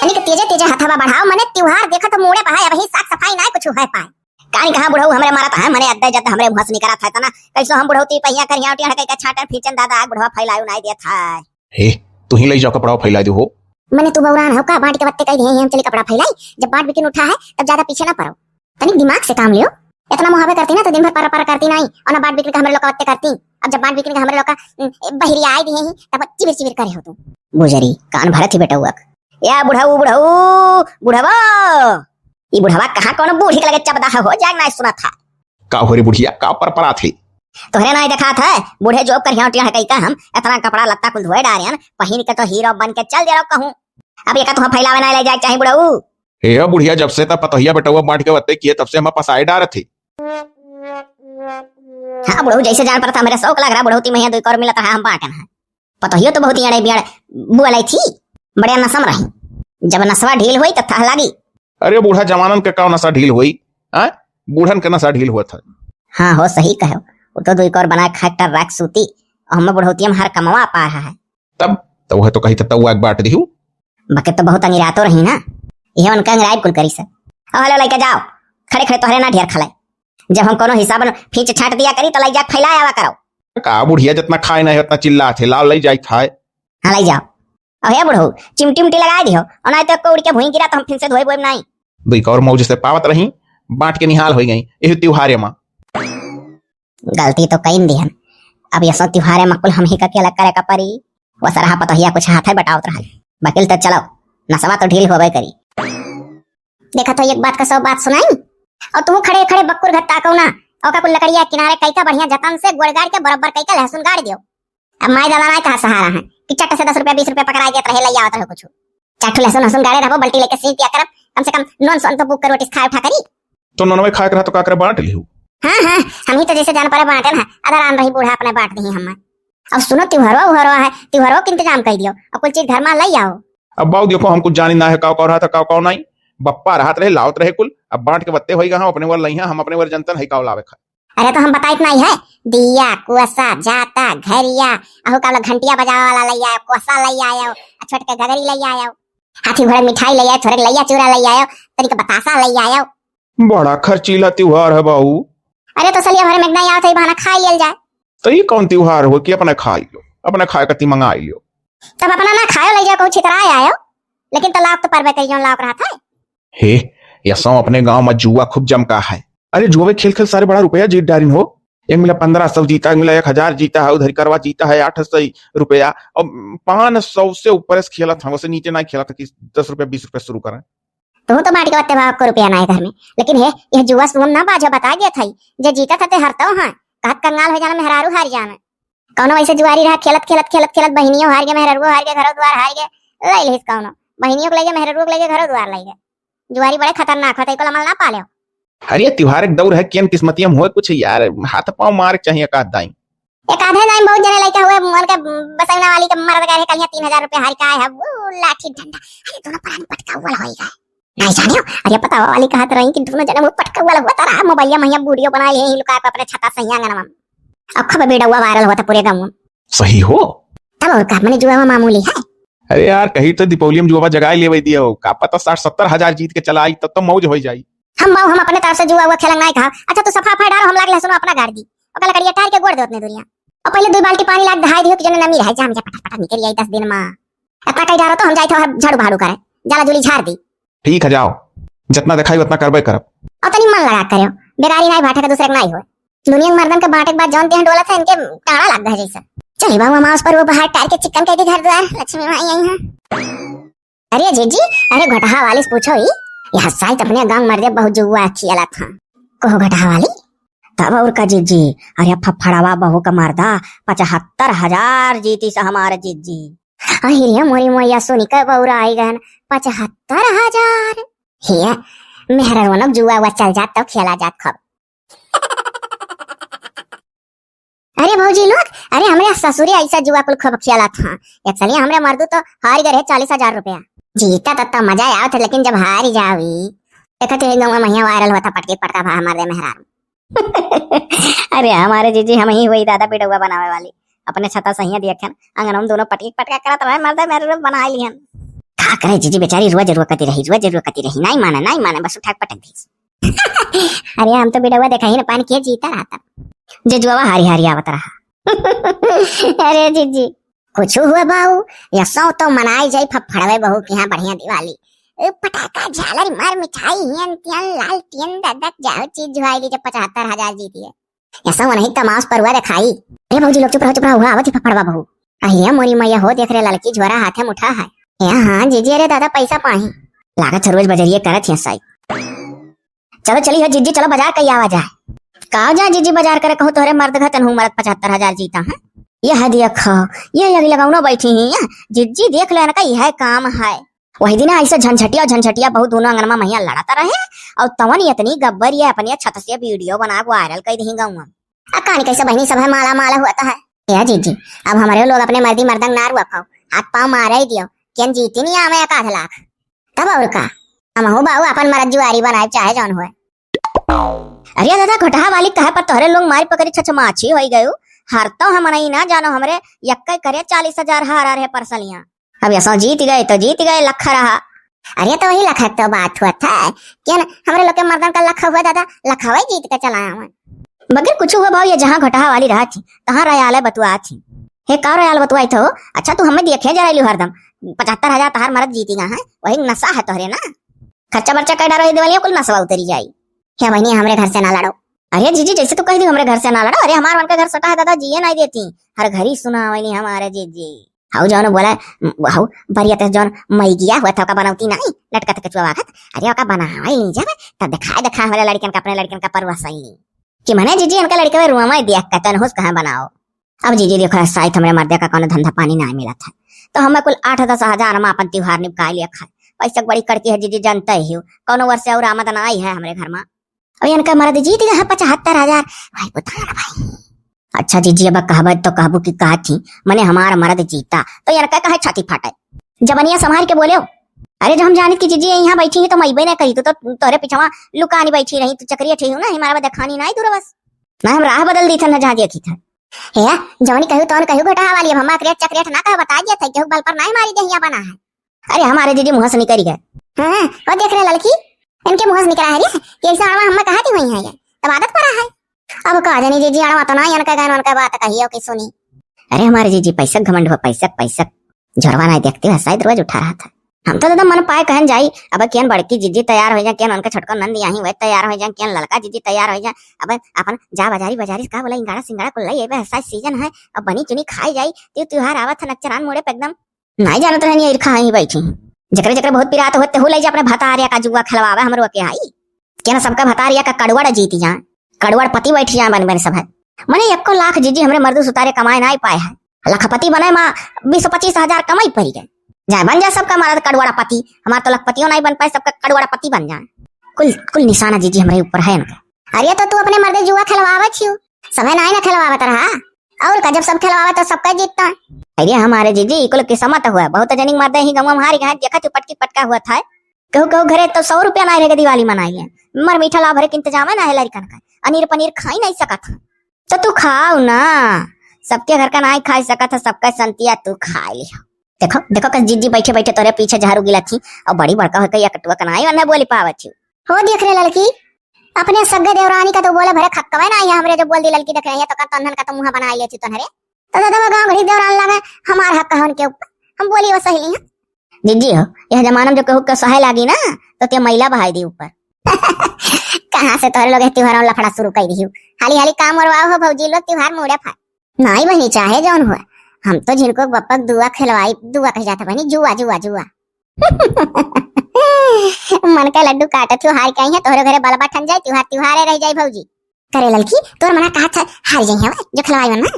तनिक तेजे तेजे हथवा बढ़ाओ, मने त्योहार देखा तो मोड़े पहाए अबही साफ सफाई ना कुछ है पाए। कानी कहां बुढ़ऊ हमरे मारत है, मने अद्दे जत हमरे भस नहीं करत है तना। कैसो हम बुढ़ऊ ती पहिया करिया उटिया कई का छाटर फीचन दादा आग बुढ़वा फैलायो नहीं देत है। हे तू ही ले जाओ कपड़ा फैला दे हो। मने तू बौरान हो का बांट के बत्ते कह दे हम चली कपड़ा फैलाई। जब बांट बिकिन उठा है तब ज्यादा पीछे ना पड़ो, तनिक दिमाग से काम लियो। इतना मुहावे करती ना तो दिन भर पर पर करती नहीं और ना बांट बिकिन का हमरे लोग बत्ते करती। अब जब बांट बिकिन का हमरे लोग का बहिरी आए दिए ही तब चिबिर चिबिर करे हो तू गुजरी कान भरत ही बेटा या बुढ़ऊ बुढ़ऊ बुढ़वा। ई बुढ़वा कहां कौन बूढ़ी के लगे चबदा हो जाग ना सुना था। का हो रे बुढ़िया का परपरा थी तोहरे ना देखा था बूढ़े जोब कर हियाटिया है कई का हम इतना कपड़ा लत्ता कुल धोए डारियन पहिन के तो हीरो बन के चल दे रो कहूं। अब ये का तू फैलावे ना ले जाए चाहे बुढ़ऊ। हे बुढ़िया जब से तब पतहिया बेटवा बांट के बत्ते किए तब से हम पसाए डार थे। हां बुढ़ऊ जैसे जान पर था मेरे शौक लग रहा बुढ़ऊ ती महिया 2 और मिलता है हम बांटन है। पतहियो तो बहुत ही अड़े बियाड़ बुआलाई थी बढ़िया नसम रही। जब नसवा ढील हुई तब था लागी। अरे बूढ़ा जमानन के का नशा ढील हुई आ बूढ़न के नशा ढील हुआ था। हां हो सही कहो वो तो 2 और बना खट्टर रख सूती हम बुढ़ौती हम हर कमवा पा रहा है। तब तो वह तो कही तो एक बांट दिहू बके तो बहुत अंगिरातो रही ना ये उनका अंगराइब कुल करी से। हेलो लेके जाओ खड़े खड़े तोहरे ना ढेर खलाए। जब हम कोनो हिसाब फीच छाट दिया करी तो लाई जा फैलाए आवा करो। का बुढ़िया जितना खाए नहीं उतना चिल्ला थे लाल ले जाई खाए। हां लाई जाओ अब हे बुढ़ऊ चिमटी उमटी लगा दियो और नहीं तो कोड़ के भूई गिरा तो हम फिर से धोए बोए नहीं। 2 और मौज से पावत रही बांट के निहाल हो गई यही त्योहारे मां। गलती तो कई दिहन अब ये सब त्योहारे मकुल हम ही का के अलग करे का परी। वो सरहा पतहिया कुछ हाथ है बताओ रहा वकील तो चलो नसवा तो ढील होबे करी। देखा तो एक बात का सब बात सुनाई और तुम खड़े खड़े बक्कुर घट्टा को ना और का कुल लकड़िया किनारे कई का बढ़िया जतन से गोड़गाड़ के बराबर कई का लहसुन गाड़ दियो। अब माई दादा ना कहा सहारा है कि चट से 10 रुपया 20 रुपया पकड़ाई देत रहे लइया आवत रहे कुछ चाटू लहसुन हसुन गाड़े रहो बल्टी लेके सीट दिया कर कम से कम नॉन सन तो बुक कर रोटी खा उठा करी तो नॉन में खा कर तो का कर बांट लिहू। हां हम ही तो जैसे जान पर बांटे ना अदर आन रही बूढ़ा अपने बांट दी हम। अब सुनो त्योहारो उहरो है त्योहारो के इंतजाम कर दियो और कुल चीज घर में लई आओ। अब बाऊ देखो हम कुछ जानी ना है का रहा था का नहीं बप्पा राहत रहे लावत रहे कुल अब बांट के बत्ते होई हम अपने वर लइहा हम अपने वर जनतन है का लावे खा। अरे तो हम बताई इतना ही है दिया कुआसा जाता घरिया अहो का घंटिया बजावा वाला लई आयो कुआसा लई आयो छोट के गगरी लई आयो हाथी घोड़ा मिठाई लई आयो थोड़े लइया चूरा लई आयो तनिक बतासा लई आयो। बड़ा खर्चीला त्योहार है बाऊ। अरे तो सलिया भरे में नहीं आवत है बहाना खा लेल जाए। तो ये कौन त्योहार हो कि अपने खाई लो अपने खाए कति मंगा लियो तब अपना ना खायो ले जाओ को छितराए आयो लेकिन तो लाख तो परबे करियो लाख रहा था। हे यसो अपने गांव में जुआ खूब जमका है। अरे जुआ खेल खेल सारे बड़ा रुपया जीत डारिन हो। एक मिला 1500 जीता एक मिला 1000 जीता है उधर करवा जीता है 800 रुपया और 500 से ऊपर खेला था वैसे नीचे ना खेला था कि 10 रुपया 20 रुपया शुरू करें। तो बांट के बत्ते भाव को रुपया ना है घर में लेकिन हे यह जुआ सुन ना बाजो बता गया था जे जीता था ते हरतो हां कहत कंगाल हो जाना मेहरारू हार जाना कौनो ऐसे जुआरी रहा खेलत खेलत खेलत खेलत बहनियों हार गए मेहरारू हार गए घरों द्वार हार गए ले लेस कौनो बहनियों को ले गए मेहरारू को ले गए घरों द्वार ले गए। जुआरी बड़े खतरनाक होते को अमल ना पाले। अरे त्योहार एक दौर है किन किस्मतियम होए कुछ यार हाथ पांव मार चाहिए का दाई एक आधे नहीं बहुत जने लइका हुए मन के बसैना वाली के मर्द गए कलिया 3000 रुपया हार का है वो लाठी डंडा अरे दोनों प्राण पटका हुआ होई गए नहीं जानियो। अरे पता वाली कहत रही कि दोनों जने वो पटका हुआ हुआ तारा मोबाइल में वीडियो बना ले लुका के अपने छता सही आंगन में अब खबर बेड़ा हुआ वायरल होता पूरे गांव में। सही हो तब और का मने जुआ मामूली है। अरे यार कहीं तो दीपावली में जुआ जगाए लेवे दियो का पता 60-70 हजार जीत के चला आई तब तो मौज हो जाई। हम अपने तरफ से जुआ खेलन नहीं कहा अच्छा तो सफा डालो हम लाग लहसुन अपना गाड़ दी और कल कड़िया टार के गोड़ दे उतने दुनिया और पहले 2 बाल्टी पानी लाग दहाई दियो कि जने नमी रह जा हम जा पटा पटा निकल आई 10 दिन में इतना कई डारो तो हम जाई थे झाड़ू भाड़ू करे जाला जुली झाड़ दी। ठीक है जाओ जितना दिखाई उतना करबे करब और तनी मन लगा करियो बेगारी नहीं भाटे का दूसरे का नहीं होए दुनिया में मर्दन के बांटे के बाद जौन देह डोला था इनके टाड़ा लग गए जैसा चली बाबू माउस पर वो बाहर टार के चिकन कह दी घर द्वार लक्ष्मी माई आई है। अरे जीजी अरे घटहा वाली से पूछो ही यह साइट अपने गांव मर्दे बहुत जुआ खेला था को घटहा वाली तब और का जीजी अरे फफड़ावा बहू का मर्दा 75,000 जीती से हमारे जीजी अरे मोरी मोया सोनी का बौरा आई गन 75,000 हे मेहरा रोनक जुआ हुआ चल जात तो खेला जात खब। अरे भौजी लोग अरे हमरे ससुरी ऐसा जुआ कुल खब खेला था एक्चुअली हमरे मर्दू तो हार गए 40,000 रुपया जीता तो मजा आया था लेकिन जब हार जावी देखा तो गांव में महिया वायरल हुआ था पटके पड़ता था हमारे मेहरा। अरे हमारे जीजी हम ही वही दादा पिटुआ बनावे वाली अपने छता सही दिखन आंगन हम दोनों पटके पटका करत रहे मर्द मेरे बना लिहन का करे जीजी बेचारी रोज करती रही नहीं माना बस उठा पटक दी। अरे हम तो बिडवा देखा ही ना पानी के जीता रहा था जुआ हारी हारी आवत रहा। अरे जीजी कुछ हुआ बाऊ यसो तो मनाई जाई फफड़वे बहू के यहाँ बढ़िया दिवाली पटाखा झालर मार मिठाई हियन तियन लाल तियन ददक जाओ चीज जुआई जब 75,000 जीती है ऐसा वो नहीं तमाश पर हुआ दिखाई। अरे भाजी लोग चुप रहो हुआ आवत फफड़वा बहू अहिया मोरी मैया हो देख रहे लड़की झोरा हाथे में उठा है। हाँ जीजी अरे दादा पैसा पाही लागत रोज बजरिए करत है साई। चलो चली हो जीजी चलो बाजार कई आवाज है कहा जा जीजी बाजार करे कहो तोरे मर्द घतन हूँ मर्द 75,000 जीता है यह देखो ये अभी लगाऊ बैठी है जीजी देख लेना का यह काम है। वही दिन ऐसे झंझटिया बहुत दोनों अंगनमा मैया लड़ाता रहे और तवन इतनी गब्बर ये अपनी छत से वीडियो बना वायरल कर दी गाँव में कहानी कैसे बहनी सब है माला माला हुआ है। या जीजी अब हमारे लोग अपने मर्दी मर्दंग नार हुआ खाओ हाथ पाँव मारा ही दियो क्या जीती नहीं आवे 1 लाख तब और का हम हो बाबू अपन मर्द जुआरी बनाए चाहे जौन हुए। अरे दादा घोटाहा वाली कहे पर तोहरे लोग मारी पकड़ी छछमाछी हो गयो हर तो हम नहीं ना जानो हमरे यक्का करे 40,000 हारा रहे परसलियां अब ऐसा जीत गए लखा रहा। अरे तो वही लखा तो बात हुआ था क्या ना हमारे लोग के मर्दन का लखा हुआ दादा लखा वही जीत के चलाया मैं बगैर कुछ हुआ भाव ये जहाँ घोटाहा वाली रहा थी तहाँ रयाल बतुआ थी हे का रयाल बतुआई थो अच्छा तू हमें देखे जरा लियो हरदम 75,000 तहार मर्द जीती है वही नशा है तोहरे ना खर्चा बर्चा कर डालो दिवाली कुल नशा उतरी जाई क्या बहनी हमारे घर से ना लड़ो। अरे जीजी जैसे तू कह दी हमारे घर से ना लड़ो अरे हमारे उनका घर सटा है दादा जिये नहीं देती हर घर ही सुना वही हमारे जीजी हाउ जौन बोला हाउ बरिया जौन मई गया हुआ था बनावती नहीं लटका कचुआ वाखत अरे ओका बनावा ही जावे तब दिखा वाला लड़कन का अपने लड़कन का परवाह सही नहीं कि मने जीजी इनका लड़का रुआ में देख के तन होश कहां बनाओ। अब जीजी देखो साइड हमरे मर्दे का कोनो धंधा पानी नहीं मिला था तो हमें कुल 8-10 हजार में अपन त्योहार निपका लिया खाए पैसा बड़ी करती है जीजी जानते ही हो कोनो वर्ष और आमदन आई है हमारे घर में और इनका मर्द जीत गया 75,000 भाई बता ना भाई। अच्छा जीजी अब कहबत तो कहबू की कहा थी मने हमारा मर्द जीता तो इनका कहे छाती फाटे जबनिया संभाल के बोले अरे जब हम जाने की जीजी यहाँ बैठी है तो मैं नहीं कही तो तोरे पीछा लुकानी बैठी रही तो चक्रिया ठीक हूँ ना हमारा देखानी नहीं दूर बस ना हम राह बदल दी था ना जहाँ देखी था है जवानी कहू तो कहू घोटा वाली हम चक्रिया ना कह बता दिया था केहू बल पर नहीं मारी दहिया बना है। अरे हमारे जीजी मुँह से निकल गए हाँ वो देख रहे लड़की इनके मुँह से निकला है कैसे आड़वा हमें कहा थी वही है तब आदत पड़ा है अब कहा जानी जीजी आड़वा तो ना इनका गान उनका बात कही कि सुनी। अरे हमारे जीजी पैसा घमंड हुआ पैसा झरवा नहीं देखते हुए शायद रोज उठा रहा था हम तो दादा मन पाए कहन जाई अब केन बड़की जीजी तैयार हो जाए केन उनका छोटका नंद यहीं हुए तैयार हो जाए केन लड़का जीजी तैयार हो जाए अब अपन जा बाजारी का बोला इंगाड़ा सिंगाड़ा को लई ऐसा सीजन है अब बनी चुनी खाई जाई त्योहार आवत है नचरान मोड़े पे एकदम नहीं जानत रहनी ईर्खा ही बैठी जकरे बहुत पिरात होते हो ले अपने भतारिया का जुआ खिलवावे हमरो के आई केन सबका भतारिया का कड़वड़ जीती जा कड़वड़ पति बैठी जा बन सब है मने 1 लाख जीजी हमरे मर्दू सुतारे कमाए नहीं पाए है लखपति बने माँ 20-25 कमाई पड़ी गए जाए बन जाए सबका हमारा कड़वाड़ा पति हमारा तो लखपतियों नहीं बन पाए सबका कड़वाड़ा पति बन जाए कुल निशाना जीजी हमारे ऊपर है इनका। अरे तो तू अपने मर्दे जुआ खिलवावा छियो समय नहीं ना खिलवावत रहा और का जब सब खिलवावा तो सबका जीतता। अरे हमारे जीजी कुल किस्मत हुआ बहुत जनिक मर्दे ही गाँव में हारी गए देखा तू पटकी पटका हुआ था कहू घरे तो 100 रुपया नहीं रहेगा दिवाली मनाई है मर मीठा ला भरे के इंतजाम है ना है लड़कन का अनीर पनीर खाई नहीं सका था तो तू खाओ ना सबके घर का नहीं खा सका था सबका संतिया तू खा लिया। देखो कस जीजी बैठे बैठे तोरे पीछे झाड़ू गिला थी और बड़ी बड़का होकर या कटुआ कनाई वरना बोली पावत थी हो देख रहे लड़की अपने सगे देवरानी का तो बोले भरे खक्कवे ना ये हमरे जो बोल दी लड़की देख रहे हैं तो तन्हन का तो मुंह बना लिया थी तन्हरे तो दादा गांव घड़ी देवरान लगे हमार हक है उनके ऊपर हम बोली वो सहेली है जीजी हो यह जमाना में जो कहू के सहे लागी ना तो ते महिला बहाई दी ऊपर कहाँ से तोरे लोग त्योहार लफड़ा शुरू कर दी हाली काम और हो भौजी लोग त्योहार मोड़े फा नहीं बहनी चाहे जौन हुआ हम तो जिनको बप्पक दुआ खिलवाई दुआ कह जाता बहनी जुआ मन का लड्डू काटा त्योहार कहीं है तोहरे घरे बलबा ठन जाए त्योहार रह जाए भौजी करे लड़की तोर मना कहा था हार जाई है जो खिलवाई वरना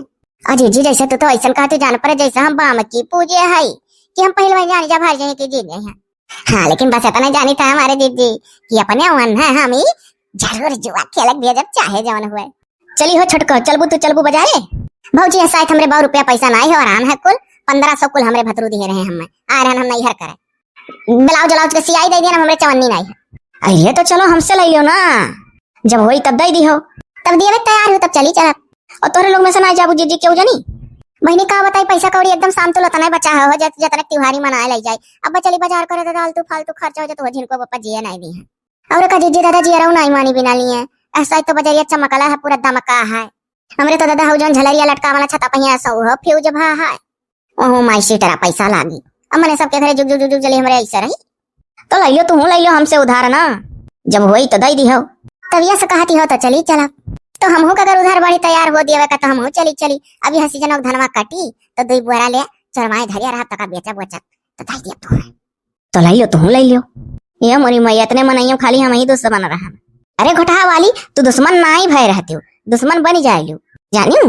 और जीजी जैसे तू तो ऐसा कहते जान पर जैसे हम बाम की पूजे है कि हम पहले जाने जब हार जाए कि जीत गए हैं। हाँ लेकिन बस इतना जानी था हमारे जीजी कि अपने वन है हम ही जरूर जुआ खेलक दिया जब चाहे जवन हुए। चली हो छटको चलबू बाजारे भौजी ऐसा हमरे 100 रुपया पैसा नहीं है और आराम है कुल 1500 कुल हमरे भतरू दिए रहे हमें आ रहे हम नहीं हर करे ब्लाउज के सियाई दे दिया हमरे चवन्नी नहीं है। अरे तो चलो हमसे ले लियो ना जब होई तब दे दी हो तब दिए तैयार हो तब चली चल और तोरे लोग में से ना जाबू जीजी क्यों जानी बहनी का बताई पैसा कौड़ी एकदम शाम तो लता नहीं बचा हो जतने त्योहारी मनाए ले जाए। अब चली बाजार करे तो फालतू फालतू खर्चा हो जाए तो जिनको पापा जिया नहीं दी है और का जीजी दादा जी नहीं मानी बिना लिए ऐसा तो बजरिया चमकला है पूरा दमका है। हमरे तो दादा जौन झलरिया लटका वाला छता पहिया ऐसा हो फ्यूज भा है ओहो माई सीटरा पैसा लागी। अब मैंने सबके घरे जुग जुग जुग जुग जली हमरे ऐसा रही तो लइयो तू लइयो हमसे उधार ना जब होई तो दई दी हो तब ये से कहती हो तो चली चला तो हमहू का अगर उधार बाड़ी तैयार हो दिया का तो हमहू चली चली। अभी हंसी जनक धनवा काटी तो दुई बुआरा ले चरमाए धरिया रहा तका बेचा बचत तो दई दिया तो लइयो तू लइयो ये मोरी मैया इतने मनइयो खाली हम ही दुश्मन रहा। अरे घोटा वाली तू दुश्मन ना ही भय रहती हो दुश्मन बनी जाए जानियो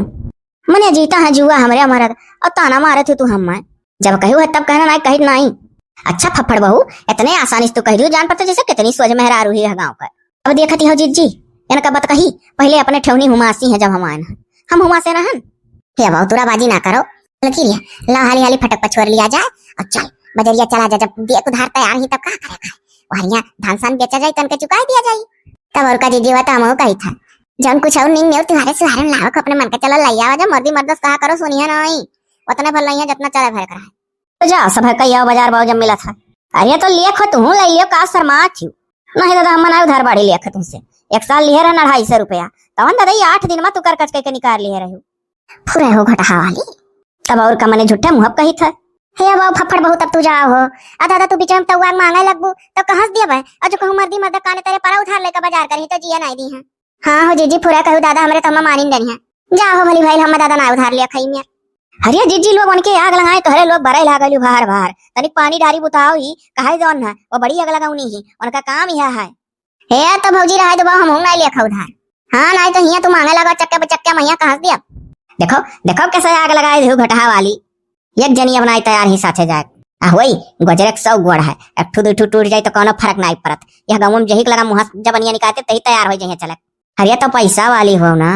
मने जीता है जुआ हमरे हमारा और ताना मारे थे तू हम जब कहू है तब कहना नहीं कही नहीं। अच्छा फफड़ बहू इतने आसानी से तू कह रही जान पड़ता जैसे कितनी सोच मेहरा रूही है गाँव का। अब देखती हो जीत जी इनका बात कही पहले अपने ठेवनी हुमासी है जब हम आए हम हुमासे रहन हे बाबू तुरा बाजी ना करो ला हाली हाली फटक पछोर लिया जाए और चल बजरिया चला जा जब देख उधार तैयार ही तब का करेगा वहां धान सान बेचा जाए तन के चुका दिया जाए तब और का जीजी हुआ तो हम कही था जब कुछ और नहीं तुम्हारे सुहारन लावक अपने मन के चला लैया आवा मर्दी मर्दस कहा करो सुनिए नहीं उतने भर लइया जितना चले भर करा तो जा सब है कहिया बाजार भाव जब मिला था। अरे तो लिए खो तू ले लियो का शर्मा थी नहीं दादा हम ना उधार बाड़ी लिया तुमसे एक साल लिए रहा 250 रुपया तवन दादा ये 8 दिन में तू कर कच के निकाल लिए रहे पूरे हो घटा वाली तब और का मने झूठे मुहब कही था हे बाबू फफड़ बहुत अब तू जाओ हो दादा तू बीच में तवा मांगे लगबू तो कहस दिया भाई और जो कहूं मर्दी मर्द काने तेरे पारा उधार लेकर बाजार करी तो जिया नहीं दी है। हाँ हो जीजी पूरा कहू दादा हमरे तम्मा मानी नहीं है जाओ भली भाई हम दादा ना उधार लिया खाई में। अरे जीजी लोग उनके आग लगाए तो हरे लोग बड़े लागल बाहर बाहर तनिक पानी डारी बुताओ ही कहे जौन है वो बड़ी आग लगाऊनी ही उनका काम यह है। हे तो भौजी रहा तो हम नहीं लिया खा उधार हाँ नहीं तो हिया तू मांगे लगा चक्के बचक्के मैया कहस दिया देखो देखो कैसे आग लगाए दे घटा वाली एक जनी बनाई तैयार ही साथे जाए वही गजरक 100 गोड़ है एक ठू दू टूट जाए तो कोनो फर्क नहीं पड़त यह गाँव में जही लगा मुँह जब बनिया निकालते तही तैयार हो जाए चले। अरे तो पैसा वाली हो ना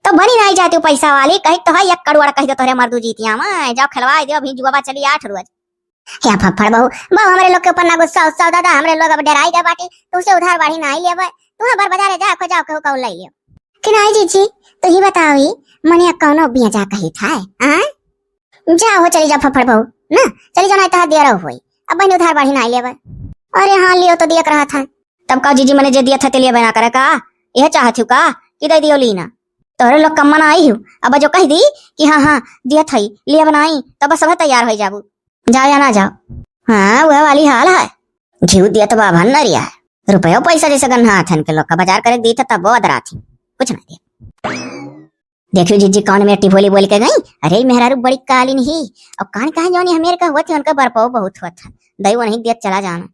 तो बनी नहीं जाती पैसा वाली कही तो है 1 करोड़ कही तो तोरे मर्दू जीतिया मैं जाओ खिलवा दे अभी जुआ चली 8 रोज क्या फफड़ बहू बहु हमारे लोग के ऊपर ना गुस्सा उत्साह दादा हमरे लोग अब डराई दे बाटी तुमसे उधार बाड़ी नहीं लेवे तू बार बाजार जाओ कहू ले लियो कि नहीं जीजी तो ही बताओ मने कौनो बिया जा कही था जाओ चली जा फफड़ बहू ना चली जाना तो दिया रहो अब बहन उधार बाड़ी नहीं लेवे। अरे हाँ लियो तो दिया रहा था तब का जीजी मैंने जे दिया था लिए बना करे का यह चाहती का कि दे दियो लीना तोरे लोग कम मना आई हूँ अब जो कह दी कि हाँ हाँ दिया था लिए बनाई तब सब तैयार हो जाबू जाओ या ना जाओ। हाँ वह वाली हाल है घी दिया तो बाबा नरिया है रुपया पैसा जैसे गन्ना थन के लोग का बाजार करे दी था तब वो अदरा थी कुछ ना दिया। देखियो जीजी कौन में टिभोली बोल के गई अरे मेहरारू बड़ी काली नहीं और कान कहा जो हमें का हुआ थी उनका बरपाव बहुत हुआ था दई वो नहीं दिया चला जाना।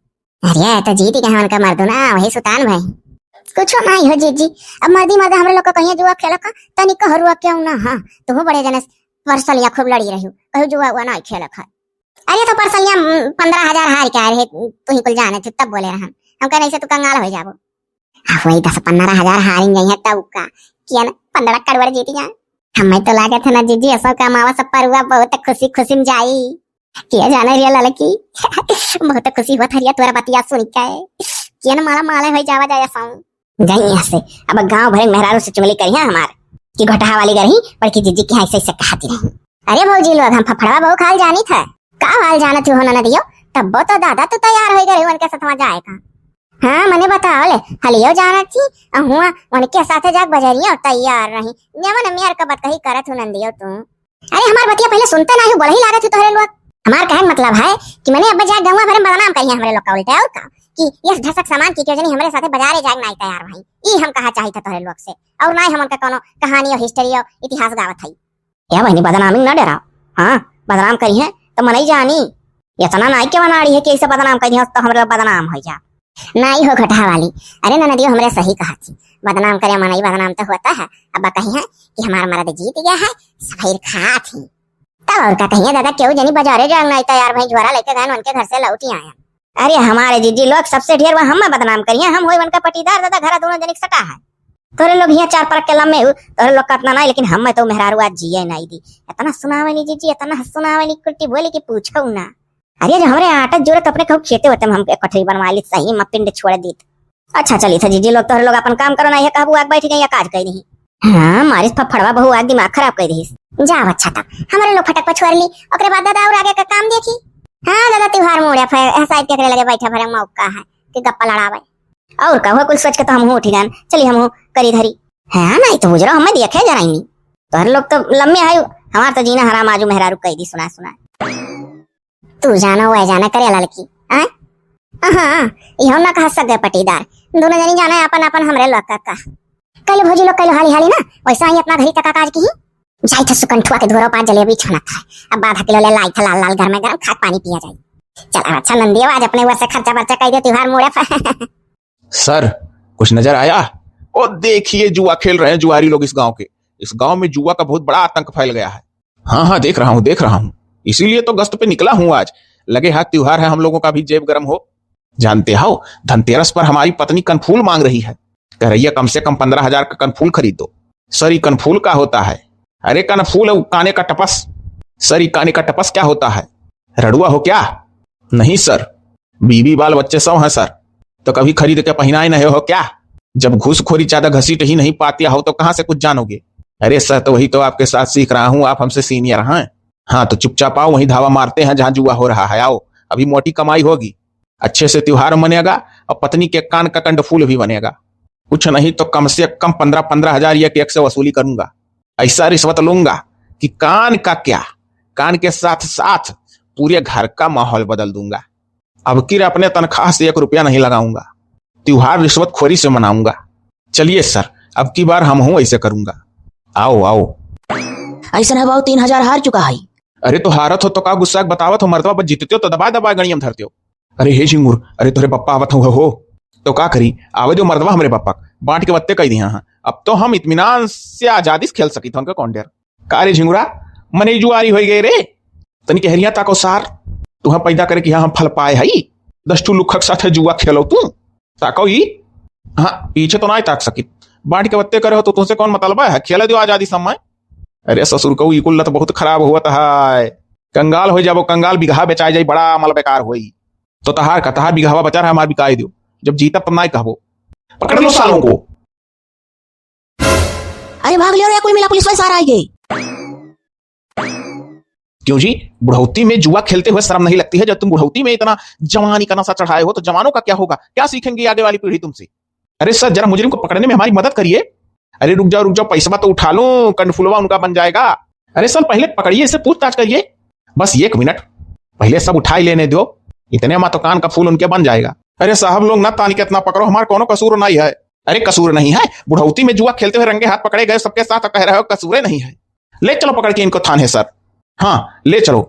अरे तो जीती कहा उनका मर्दो ना वही सुतान भाई कुछ नहीं हो जीजी अब मर्दी मर्द हमारे लोग का कहीं जुआ खेला का तनी कहरुआ क्यों ना हाँ तो बड़े जने परसलिया खूब लड़ी रही कहू जुआ हुआ ना खेला खा। अरे तो परसलिया 15,000 हार के आए रहे तू ही कुल जाने थे तब बोले रहा हम कह नहीं से तू कंगाल हो जाबो वही 10-15,000 हारी गई है तब का किया ना 15 करोड़ जीती जाए हमें तो लागे था ना जीजी ऐसा कमावा सब पर हुआ बहुत खुशी खुशी में जाई किया जाने रिया लड़की बहुत खुशी हुआ था तोरा बतिया सुन के किया ना माला माला हो जावा जाया साऊ जाई यहाँ से अब गांव भरे मेहरारू से चुगली करी है हमार की घोटा वाली गई बल्कि जीजी की ऐसे ऐसे कहती रही। अरे भौजी लोग हम फफड़वा बहु खाल जानी था का हाल जाना थी होना न दियो तब तो दादा तो तैयार हो गए उनके साथ वहां जाएगा। हाँ मने बताओ ले हलियो जाना थी हुआ उनके साथ जाग बजरिया और तैयार रही जवन मेयर का बात कही करत हूं नंदियो तू। अरे हमार बतिया पहले सुनते नहीं बड़ा ही लागत थी तोहरे लोग हमार कहने मतलब है कि मैंने अब जाग गांव भरे बदनाम करी है हमारे लोग का उल्टा और का कि ये धसक सामान की क्यों जनी हमारे साथ बाजारे जाग नहीं तैयार भाई ई हम कहा चाहिए था तोहरे लोग से और ना हम उनका कोनो कहानी और हिस्ट्री और इतिहास गावत है या बहनी बदनामी न डराओ। हाँ बदनाम करी है तो मनई जानी इतना नाई के बना रही है कि ऐसे बदनाम करी है तो हमारे बदनाम हो जा नहीं हो घटा वाली। अरे नदियो हमरे सही कहा थी बदनाम करे मनई बदनाम तो होता है अब कही है कि हमारा मर्द जीत गया है सफेद खा थी तब और का कहिए दादा क्यों जनी बाजारे जाग नहीं तैयार भाई ज्वारा लेके गए उनके घर से लौटी आया। अरे हमारे जीजी लोग सबसे ढेर हम बदनाम करिए हम हो उनका पटीदार दादा घर दोनों जनिक सटा है तोरे लोग यहाँ 4 परख के लम्बे तोरे लोग का इतना नहीं लेकिन हम तो मेहरारू आज जिये नहीं दी इतना सुनावनी जीजी इतना सुनावनी कुट्टी बोली कि पूछो ना। अरे जो हमारे आटा जोरत अपने कहूँ खेते होते हम कठरी बनवा ली सही में पिंड छोड़ दी अच्छा चली था जीजी लोग तोरे लोग अपन काम करो ना ये कहबू आग बैठ गई या काज कही नहीं हाँ मारिस फफड़वा बहु आज दिमाग खराब कर दीस। जाओ अच्छा था हमारे लोग फटक पछुआर ली ओकरे बाद दादा और आगे का काम देखी। हाँ दादा त्योहार मोड़े साइड के लगे बैठा भरे मौका है कि गप्पा लड़ावे और का कुल सोच के तो हम उठी जान चली हम करी धरी है नहीं तो बुझरो हमें देखे जरा ही नहीं तो हर लोग तो लम्बे है हमार तो जीना हराम आजू मेहरारू कह दी सुना सुना तू जाना वो जाना करे लड़की हाँ इहो ना कह सके पटीदार दोनों जनी जाना है अपन अपन हमरे लोग का कल भोजी लोग कल हाली हाली ना वैसा ही अपना घरी तक काज की जाई था सुकंठुआ के धोरो 5 जलेबी छना था अब आधा किलो ले लाई था लाल लाल घर में गरम खाट पानी पिया जाए चल अच्छा नंदी आज अपने वैसे खर्चा बर्चा कह दे त्योहार मोड़े सर कुछ नजर आया? ओ देखिए जुआ खेल रहे हैं जुआरी लोग इस गांव के। इस गांव में जुआ का बहुत बड़ा आतंक फैल गया है। हाँ देख रहा हूँ इसीलिए तो गश्त पे निकला हूँ आज। लगे हाथ त्योहार है हम लोगों का भी जेब गर्म हो। जानते हो धनतेरस पर हमारी पत्नी कनफूल मांग रही है। कह रही है कम से कम 15,000 का कनफूल खरीद दो। सर ये कनफूल का होता है? अरे कनफूल काने का टपस। सर ये काने का टपस क्या होता है? रड़ुआ हो क्या? नहीं सर बीवी बाल बच्चे सब हैं सर। तो कभी खरीद के पहनाए नहीं हो क्या? जब घूसखोरी ज्यादा घसीट ही नहीं पाती हो तो कहां से कुछ जानोगे? अरे सर तो वही तो आपके साथ सीख रहा हूं, आप हमसे सीनियर हैं। हाँ तो चुपचाप आओ वहीं धावा मारते हैं जहां जुआ हो रहा है। आओ अभी मोटी कमाई होगी, अच्छे से त्योहार मनेगा और पत्नी के कान का कंडफूल भी बनेगा। कुछ नहीं तो कम से कम 15,000 एक से वसूली करूंगा। ऐसा रिश्वत लूंगा कि कान का क्या कान के साथ साथ पूरे घर का माहौल बदल दूंगा। अब की अपने तनख्वाह से 1 रुपया नहीं लगाऊंगा। त्योहार रिश्वतखोरी से मनाऊंगा। चलिए सर अब की बार हम हूं ऐसे करूंगा। आओ आओ। ऐसा है 3,000 हार चुका है। अरे तो हारत हो तो का गुस्सा बतावत हो, मर्दवा बस जीतते हो तो दबा दबा गणियम धरते हो। अरे हे झिंगुर अरे तोरे पप्पा आवत हो तो का करी आवे दो मर्दवा हमरे पप्पा बांट के बत्ते कह दिया। हाँ अब तो हम इत्मीनान से आजादी से खेल सकी थे उनका कौन डेर का रे झिंगुरा मने जुआरी हो गए रे तनी कहरिया ताको सार तुहा पैदा करे कि हम फल पाए हई 10 लुखक साथ जुआ खेलो तू ताको ही। हाँ पीछे तो ना ताक सकी बांट के बत्ते करे हो तो तुमसे कौन मतलब है? खेले दो आजादी समय। अरे ससुर कहू ई कुल तो बहुत खराब हुआ है। कंगाल हो जाबो कंगाल बिघा बेचाई जाई बड़ा अमल बेकार होई तो तहार बिघावा बचा रहा हमार बिकाई दो जब जीता तब ना कहबो। पकड़ लो सालों को। अरे भाग लियो रे कोई मिला पुलिस वाले सारा आई गई। क्यों जी बुढ़ौती में जुआ खेलते हुए शर्म नहीं लगती है? जब तुम बुढ़ौती में इतना जवानी का नशा चढ़ाए हो तो जवानों का क्या होगा? क्या सीखेंगे आगे वाली पीढ़ी तुमसे? अरे सर जरा मुजरिम को पकड़ने में हमारी मदद करिए। अरे रुक जाओ पैसा तो उठा लो कनफुलवा उनका बन जाएगा। अरे सर पहले पकड़िए इसे पूछताछ करिए बस 1 मिनट पहले सब उठा ही लेने दो इतने में तो कान का फूल उनके बन जाएगा। अरे साहब लोग ना तान के इतना पकड़ो हमारा कोनो कसूर नहीं है। अरे कसूर नहीं है बुढ़ौती में जुआ खेलते हुए रंगे हाथ पकड़े गए सबके साथ कह रहे हो कसूरे नहीं है। ले चलो पकड़ के इनको थाने सर। हाँ ले चलो।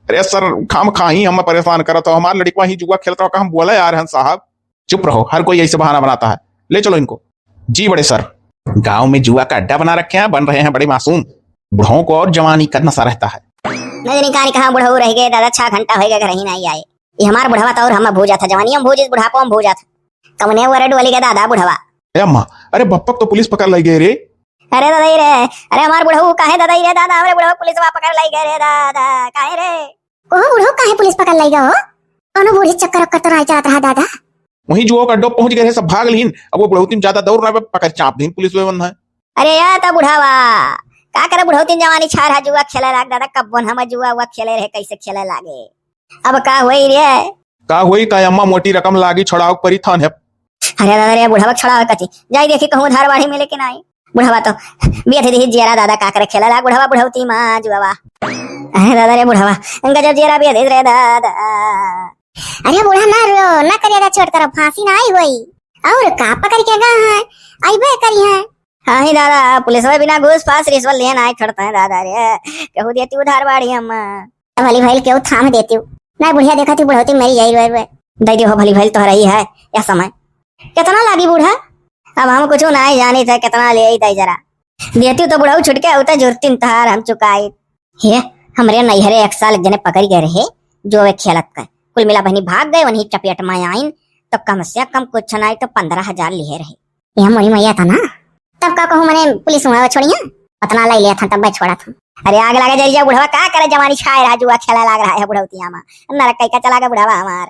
अरे सर खाम खा ही हम परेशान करा तो हमारा लड़का ही जुआ खेलता हो हम बोला यार साहब चुप रहो हर कोई ऐसे बहाना बनाता है। ले चलो इनको। जी बड़े सर गांव में जुआ का अड्डा बना रखे हैं बन रहे हैं बड़े मासूम बुढ़ों को और जवानी का नशा रहता है। नहीं कहानी कहाँ बुढ़ऊ रह गए दादा 6 घंटा हो गया घर ही नहीं आए। ये हमारा बुढ़ावा था और हम भूजा था जवानी हम भूज बुढ़ापा हम भूजा था कमने वर्ड वाली के दादा बुढ़वा। अम्मा अरे बप्पक तो पुलिस पकड़ लाई गए रे। अरे दादा रे अरे हमार बुढ़ऊ काहे दादा रे दादा हमरे बुढ़ऊ पुलिस पकड़ लाई गए रे दादा काहे रे ओ बुढ़ऊ काहे पुलिस पकड़ लाई गयो कोनो बूढ़ी चक्कर तो राय चलत रहा दादा। वहीं जुआ का अड्डा पहुंच गए सब भाग लीन अब वो बुढ़ौती में ज्यादा दौड़ रहा पकड़ चाप दीन पुलिस में बंद है। अरे यार ता बुढ़ावा का करे बुढ़ौती जवानी छार हा जुआ खेले लाग दादा कब बन हम जुआ खेले रहे कैसे खेले लागे अब का होई रे का होई का अम्मा मोटी रकम लागी छड़ाव परी थान है। अरे दादा रे बुढ़ावा छड़ाव कथी जाई देखी कहूं धार बाड़ी में लेकिन आई बुढ़ावा तो बेथे दी जेरा दादा का करे खेले लाग बुढ़ावा बुढ़ौती मां जुआ। अरे दादा रे बुढ़ावा गजब जेरा बेथे रे दादा। अरे बुढ़ा ना रो ना करिएगा छोड़ तरफ फांसी ना आई होई और का पकड़ के गा है आईबे करी है। हाँ ही दादा पुलिस में बिना घूस फांस रिश्वत लेना आए छोड़ता है दादा रे कहू देती उधार बाड़ी हम भली भाई क्यों थाम देती हूँ ना बुढ़िया देखा थी बुढ़ौती मेरी यही रोए दे दी हो भली भाई तो रही है या समय कितना लागी बूढ़ा अब हम कुछ ना जानी थे कितना ले आई जरा देती तो बुढ़ाऊ छुटके होता जुर्ती तहार हम चुकाई हे हमरे नैहरे 1 साल जने पकड़ गए रहे जो वे खेलत का कुल मिला बहनी भाग गए वहीं चपेट में आइन तो कम से कम कुछ नहीं तो 15,000 लिए रहे। यह मोरी मैया था ना तब का कहूँ मैंने पुलिस वहां छोड़िया पतना लाई लिया था तब मैं छोड़ा था। अरे आग लगा जरिया बुढ़वा का करे जवानी छाए रहा जुआ खेला लग रहा है बुढ़ौतिया में नरक कई का चला गया बुढ़ावा हमार।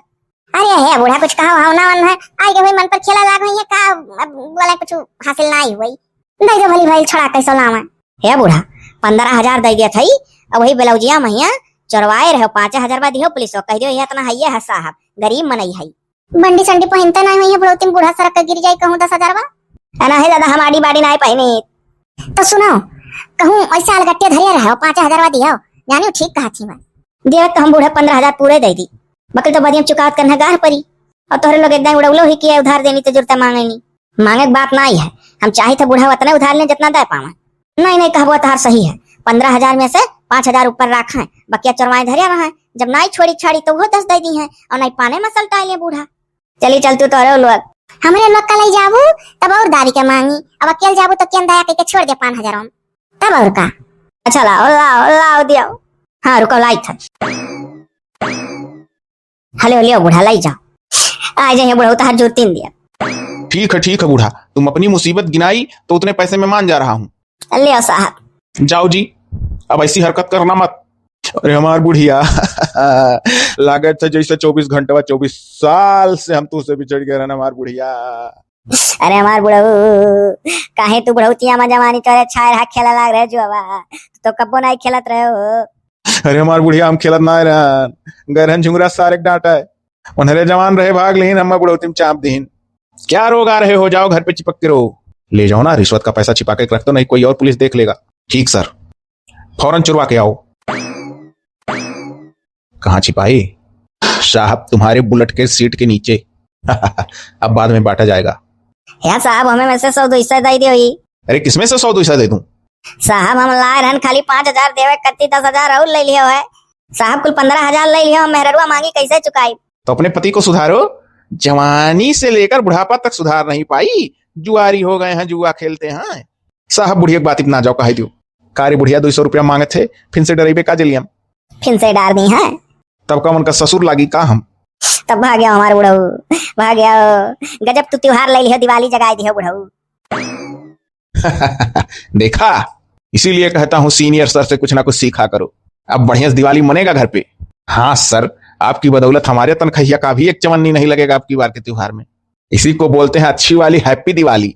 अरे है बुढ़ा कुछ कहा हो ना मन है आई के भाई मन पर खेला लाग है का बोला कुछ हासिल ना ही हुई दे दो भली भाई छोड़ा कैसे लावा। हे बूढ़ा 15,000 दे दिया थई, अब वही ब्लाउजिया महिया चरवाए रहो 5,000 बाद दियो पुलिस कह दियो ये इतना है है साहब गरीब मनई है। बंडी संडी पहनता नहीं हुई है बुढ़ौती बूढ़ा सरक के गिर जाई कहूं 10,000 बा अना है दादा हमारी बाड़ी नहीं पहनी तो सुनो कहूं ऐसा अलगट्टे धरिया रहो 5,000 बाद दियो जानियो ठीक कहा थी मैं देव तो हम बूढ़ा 15,000 पूरे दे दी बकल तो बदियम चुकावत करना गार परी और तोहरे लोग एकदम उड़ौलो ही किया उधार देनी तो जरूरत मांगे नहीं मांगे की बात नहीं है। हम चाहे तो बूढ़ा उतना उधार लें जितना दे पावा। नहीं नहीं कहबो तार सही है 15,000 में से 5,000 ऊपर रखा है बकिया चरवाए धरिया रहा है जब नहीं छोड़ी छाड़ी तो वो 10 दे दी है और नहीं पाने में सलटा ले बूढ़ा। चली चल तू तोरे लोग हमरे लोग का ले जाबू तब और दारी के मांगी अब अकेले जाबू तो केन दया के छोड़ दे 5,000 में तब और का। अच्छा लाओ दियो। हाँ रुको लाई था हलो लियो बूढ़ा लाई जाओ आ जाइए बूढ़ा उतार जो 3 दिया। ठीक है बूढ़ा, तुम अपनी मुसीबत गिनाई तो उतने पैसे में मान जा रहा हूँ। लियो साहब। जाओ जी, अब ऐसी हरकत करना मत। अरे हमार बुढ़िया लागत है जैसे 24 घंटे 24 साल से हम तुझसे बिछड़ गए रहना हमार बुढ़िया। अरे हमार बुढ़ऊ काहे तू बुढ़ौतिया में जवानी तोरे छाए रहा खेला लाग रहे जो तो कब्बो नहीं खेलत रहे हो। अरे हमार बुढ़िया हम खेलत ना रहन गरहन झुंगरा सारे डांटा है उन्हें जवान रहे भाग लेन हम बुढ़ौती में चाप दीन। क्या रोग आ रहे हो, जाओ घर पे चिपक के रहो। ले जाओ ना, रिश्वत का पैसा छिपा के रख दो नहीं कोई और पुलिस देख लेगा। ठीक सर, फौरन चुरवा के आओ। कहाँ छिपाई? साहब तुम्हारे बुलेट के सीट के नीचे। अब बाद में बांटा जाएगा। यार साहब हमें में से 100-200 दे दियो ही। अरे किसमें से 100-200 दे दूं? साहब हम लाए रहन खाली 5,000 देवे कत्ती 10,000 और ले लियो है। साहब कुल 15,000 ले लियो मेहररुआ मांगी कैसे चुकाई? तो अपने पति को सुधारो, जवानी से लेकर बुढ़ापा तक सुधार नहीं पाई, जुआरी हो गए हैं, जुआ खेलते हैं। साहब बुढ़िया बात इतना जाओ कह दियो। कार्य बुढ़िया 200 रुपया मांगे थे, फिर से डरेबे का जलियम फिर से डाल दी है तब का उनका ससुर लागी का हम तब भाग गया हमारे बुढ़ऊ भाग गया। गजब तू त्योहार ले लियो दिवाली जगाई दियो बुढ़ऊ। देखा, इसीलिए कहता हूँ सीनियर सर से कुछ ना कुछ सीखा करो। अब बढ़िया से दिवाली मनेगा घर पे। हाँ सर, आपकी बदौलत हमारे तनखैया का भी एक चवन्नी नहीं लगेगा आपकी बार के त्योहार में। इसी को बोलते हैं अच्छी वाली हैप्पी दिवाली।